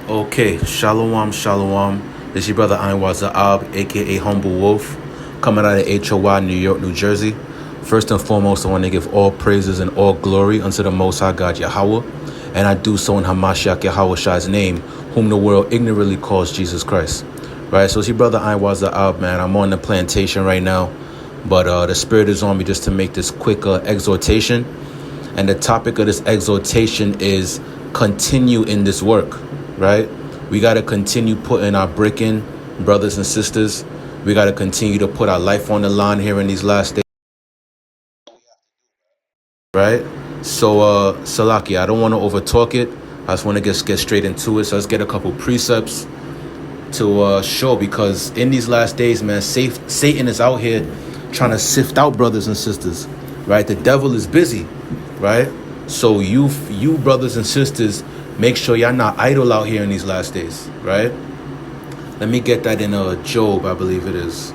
Okay, shalom, shalom. This is your brother Anwar Zaab, aka Humble Wolf, coming out of HOY, New York, New Jersey. First and foremost, I want to give all praises and all glory unto the Most High God Yahweh, and I do so in Hamashiach Yahweh name, whom the world ignorantly calls Jesus Christ. Right, so it's your brother Anwar Zaab, man. I'm on the plantation right now, but the Spirit is on me just to make this quick exhortation. And the topic of this exhortation is continue in this work. Right? We got to continue putting our brick in, brothers and sisters. We got to continue to put our life on the line here in these last days. Right? So, Salaki, I don't want to overtalk it. I just want to get straight into it. So let's get a couple precepts to show, because in these last days, man, Satan is out here trying to sift out brothers and sisters. Right? The devil is busy. Right? So you brothers and sisters, make sure y'all not idle out here in these last days, right? Let me get that in Job, I believe it is.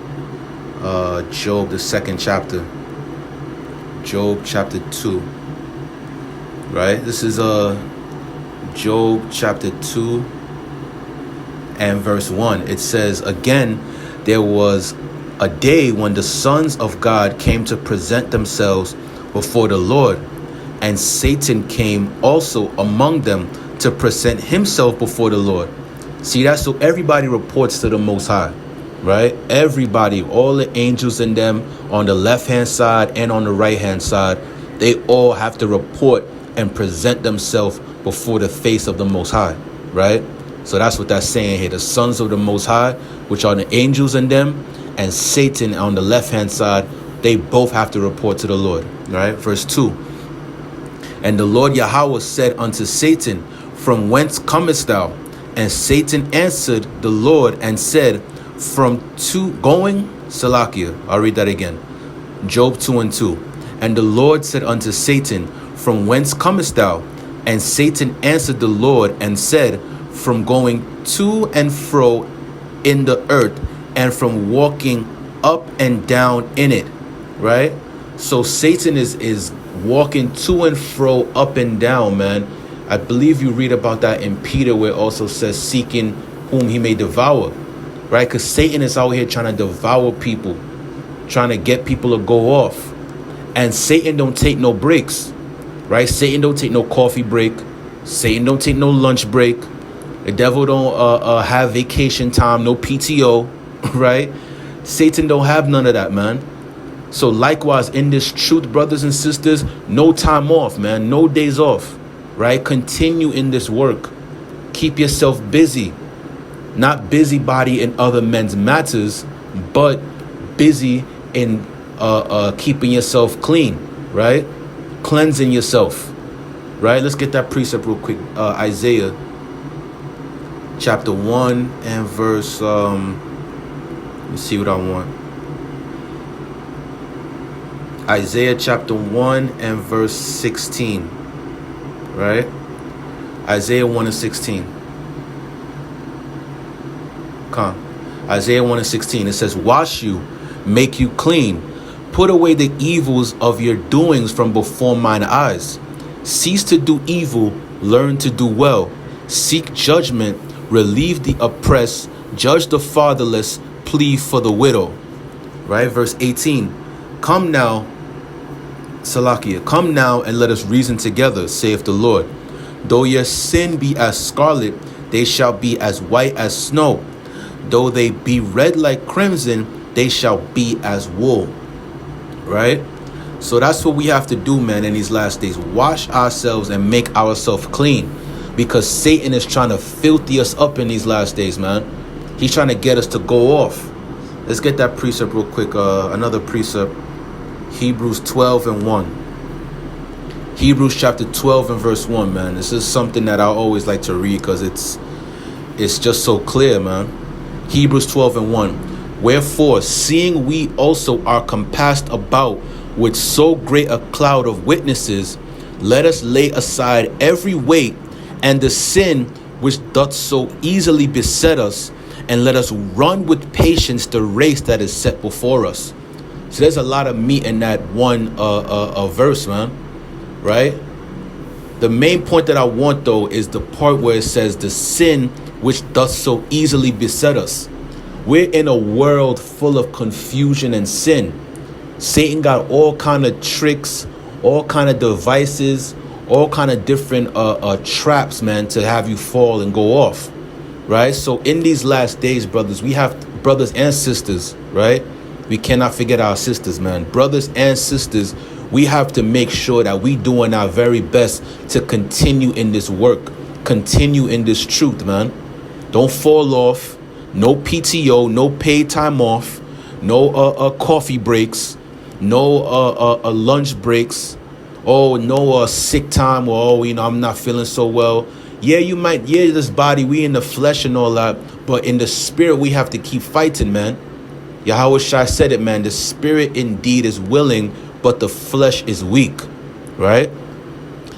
Job, the 2nd chapter. Job chapter 2. Right? This is Job chapter 2 and verse 1. It says, "Again, there was a day when the sons of God came to present themselves before the Lord, and Satan came also among them to present himself before the Lord." See, that's so everybody reports to the Most High, right? Everybody, all the angels in them on the left-hand side and on the right-hand side, they all have to report and present themselves before the face of the Most High, right? So that's what that's saying here. The sons of the Most High, which are the angels in them, and Satan on the left-hand side, they both have to report to the Lord, right? Verse 2. "And the Lord Yahweh said unto Satan, From whence comest thou? And Satan answered the Lord and said, From going, Salakia." I'll read that again. Job 2 and 2. "And the Lord said unto Satan, From whence comest thou? And Satan answered the Lord and said, From going to and fro in the earth, and from walking up and down in it." Right? So Satan is walking to and fro, up and down, man. I believe you read about that in Peter, where it also says seeking whom he may devour, right? Because Satan is out here trying to devour people, trying to get people to go off. And Satan don't take no breaks, right? Satan don't take no coffee break. Satan don't take no lunch break. The devil don't have vacation time, no PTO, right? Satan don't have none of that, man. So likewise, in this truth, brothers and sisters, no time off, man. No days off, right? Continue in this work. Keep yourself busy. Not busybody in other men's matters, but busy in keeping yourself clean, right? Cleansing yourself, right? Let's get that precept real quick. Isaiah chapter 1 and verse, let me see what I want. Isaiah chapter 1 and verse 16, right? Isaiah 1 and 16. Come. Isaiah 1 and 16. It says, "Wash you, make you clean. Put away the evils of your doings from before mine eyes. Cease to do evil, learn to do well. Seek judgment, relieve the oppressed, judge the fatherless, plead for the widow." Right? Verse 18. "Come now, Salakia, come now and let us reason together, saith the Lord. Though your sin be as scarlet, they shall be as white as snow. Though they be red like crimson, they shall be as wool." Right? So that's what we have to do, man, in these last days. Wash ourselves and make ourselves clean, because Satan is trying to filthy us up in these last days, man. He's trying to get us to go off. Let's get that precept real quick. Another precept. Hebrews 12 and 1. Hebrews chapter 12 and verse 1, man. This is something that I always like to read because it's just so clear, man. Hebrews 12 and 1. "Wherefore, seeing we also are compassed about with so great a cloud of witnesses, let us lay aside every weight and the sin which doth so easily beset us, and let us run with patience the race that is set before us." So there's a lot of meat in that one verse, man, right? The main point that I want, though, is the part where it says the sin which does so easily beset us. We're in a world full of confusion and sin. Satan got all kind of tricks, all kind of devices, all kind of different traps, man, to have you fall and go off, right? So in these last days, brothers, we have brothers and sisters, right? We cannot forget our sisters, man. Brothers and sisters, we have to make sure that we doing our very best to continue in this work, continue in this truth, man. Don't fall off. No PTO, no paid time off, no coffee breaks, no lunch breaks. Oh, no sick time, or, oh, I'm not feeling so well. Yeah, you might, this body, we in the flesh and all that, but in the spirit, we have to keep fighting, man. Yahweh Shai said it, man. The spirit indeed is willing, but the flesh is weak, right?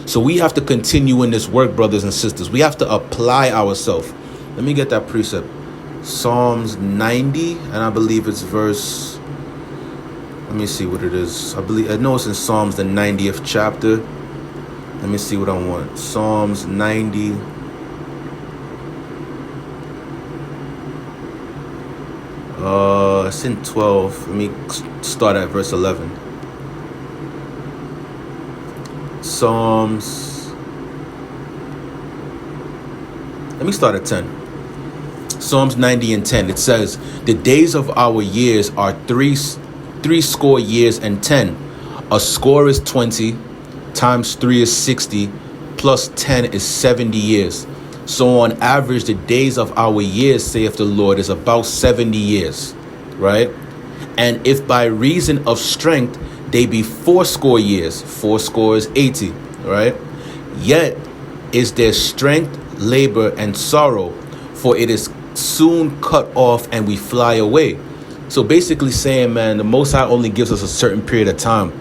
So we have to continue in this work, brothers and sisters. We have to apply ourselves. Let me get that precept. Psalms 90, and I believe it's verse, let me see what it is. I know it's in Psalms, the 90th chapter. Let me see what I want. Psalms 90. It's in 12. Let me start at verse 11. Psalms. Let me start at 10. Psalms 90 and 10. It says, the days of our years are three score years and 10. A score is 20, times 3 is 60, plus 10 is 70 years. So on average, the days of our years, saith the Lord, is about 70 years, right? And if by reason of strength they be 80 years, 4 scores 80, right? Yet is there strength, labor, and sorrow, for it is soon cut off and we fly away. So basically saying, man, the Most High only gives us a certain period of time.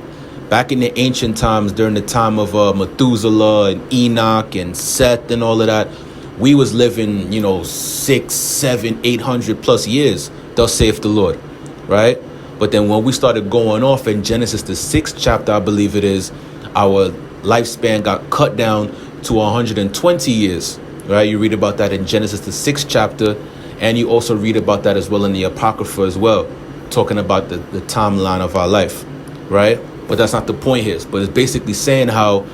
Back in the ancient times, during the time of Methuselah and Enoch and Seth and all of that, we was living, 6, 7, 800 plus years, thus saith the Lord, right? But then when we started going off in Genesis, the 6th chapter, I believe it is, our lifespan got cut down to 120 years, right? You read about that in Genesis, the 6th chapter, and you also read about that as well in the Apocrypha as well, talking about the timeline of our life, right? But that's not the point here. But it's basically saying how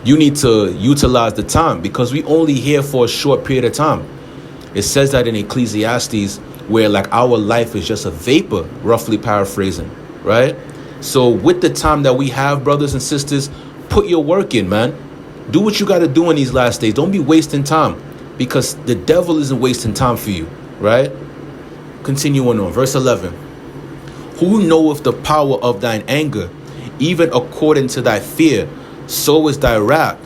you need to utilize the time, because we only here for a short period of time. It says that in Ecclesiastes, where like our life is just a vapor, roughly paraphrasing, right? So with the time that we have, brothers and sisters, put your work in, man. Do what you got to do in these last days. Don't be wasting time, because the devil isn't wasting time for you, right? Continuing on, verse 11. Who knoweth the power of thine anger, even according to thy fear, so is thy wrath.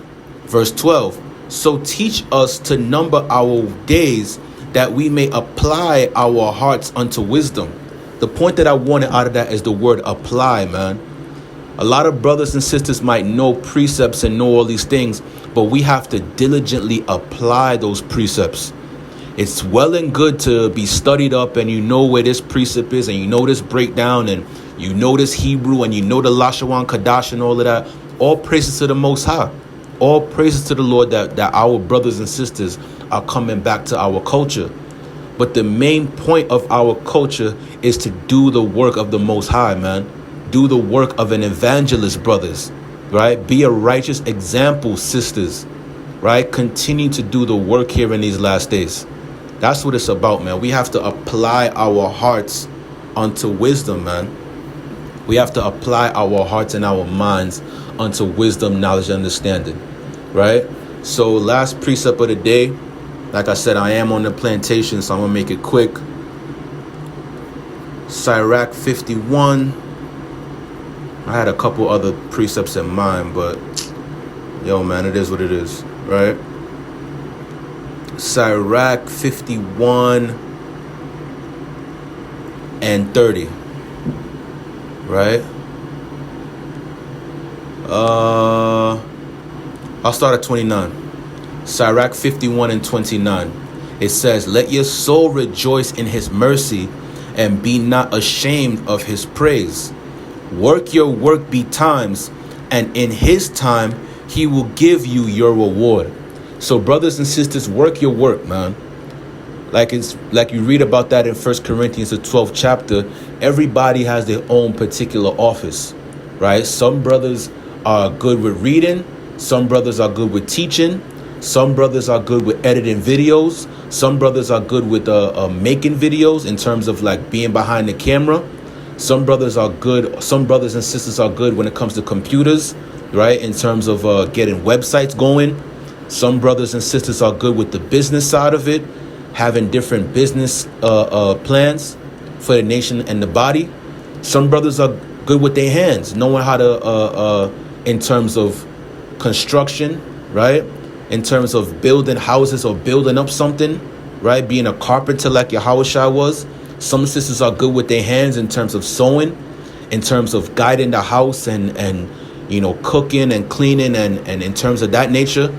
Verse 12. So teach us to number our days, that we may apply our hearts unto wisdom. The point that I wanted out of that is the word apply, man. A lot of brothers and sisters might know precepts and know all these things, but we have to diligently apply those precepts. It's well and good to be studied up and you know where this precept is and you know this breakdown and you know this Hebrew and you know the Lashawan Kadash and all of that. All praises to the Most High. All praises to the Lord that our brothers and sisters are coming back to our culture. But the main point of our culture is to do the work of the Most High, man. Do the work of an evangelist, brothers, right? Be a righteous example, sisters, right? Continue to do the work here in these last days. That's what it's about, man. We have to apply our hearts unto wisdom, man. We have to apply our hearts and our minds unto wisdom, knowledge, and understanding, right? So last precept of the day, like I said, I am on the plantation, so I'm going to make it quick. Sirach 51. I had a couple other precepts in mind, but yo, man, it is what it is, right? Sirach 51 and 30, right? I'll start at 29. Sirach 51 and 29. It says, let your soul rejoice in his mercy and be not ashamed of his praise. Work your work betimes, and in his time he will give you your reward. So brothers and sisters, work your work, man. Like you read about that in 1 Corinthians, the 12th chapter. Everybody has their own particular office, right? Some brothers are good with reading. Some brothers are good with teaching. Some brothers are good with editing videos. Some brothers are good with making videos in terms of like being behind the camera. Some brothers are good. Some brothers and sisters are good when it comes to computers, right? In terms of getting websites going. Some brothers and sisters are good with the business side of it, having different business plans for the nation and the body. Some brothers are good with their hands, knowing how to, in terms of construction, right? In terms of building houses or building up something, right? Being a carpenter like Yahushua was. Some sisters are good with their hands in terms of sewing, in terms of guiding the house and you know, cooking and cleaning and in terms of that nature.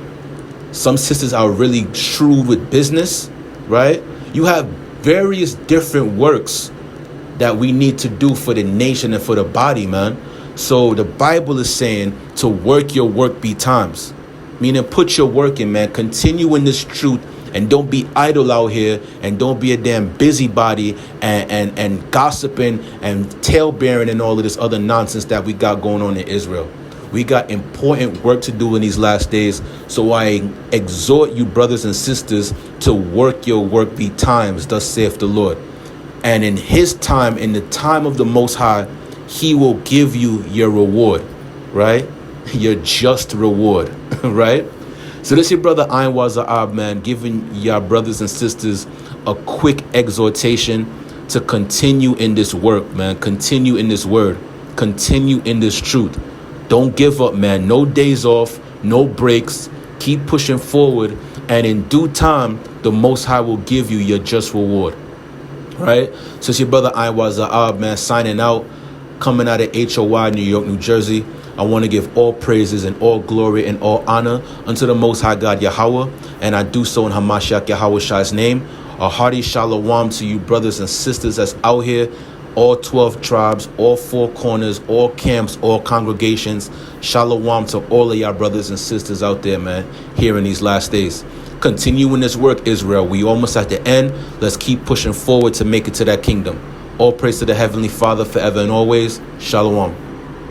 Some sisters are really shrewd with business, right? You have various different works that we need to do for the nation and for the body, man. So the Bible is saying to work your work be times. Meaning put your work in, man. Continue in this truth and don't be idle out here and don't be a damn busybody and gossiping and tale-bearing and all of this other nonsense that we got going on in Israel. We got important work to do in these last days. So I exhort you, brothers and sisters, to work your work be times, thus saith the Lord. And in his time, in the time of the Most High, he will give you your reward, right? Your just reward, right? So this is your brother Ayin Waza'ab, man, giving your brothers and sisters a quick exhortation to continue in this work, man. Continue in this word. Continue in this truth. Don't give up, man. No days off, no breaks. Keep pushing forward. And in due time, the Most High will give you your just reward. Right? So it's your brother Ayin Waza'ab, man, signing out. Coming out of HOY, New York, New Jersey. I want to give all praises and all glory and all honor unto the Most High God, Yahweh. And I do so in Hamashiach Yahushai's name. A hearty shalom to you, brothers and sisters that's out here. All 12 tribes, all 4 corners, all camps, all congregations. Shalom to all of y'all brothers and sisters out there, man, here in these last days. Continue in this work, Israel. We almost at the end. Let's keep pushing forward to make it to that kingdom. All praise to the Heavenly Father forever and always. Shalom.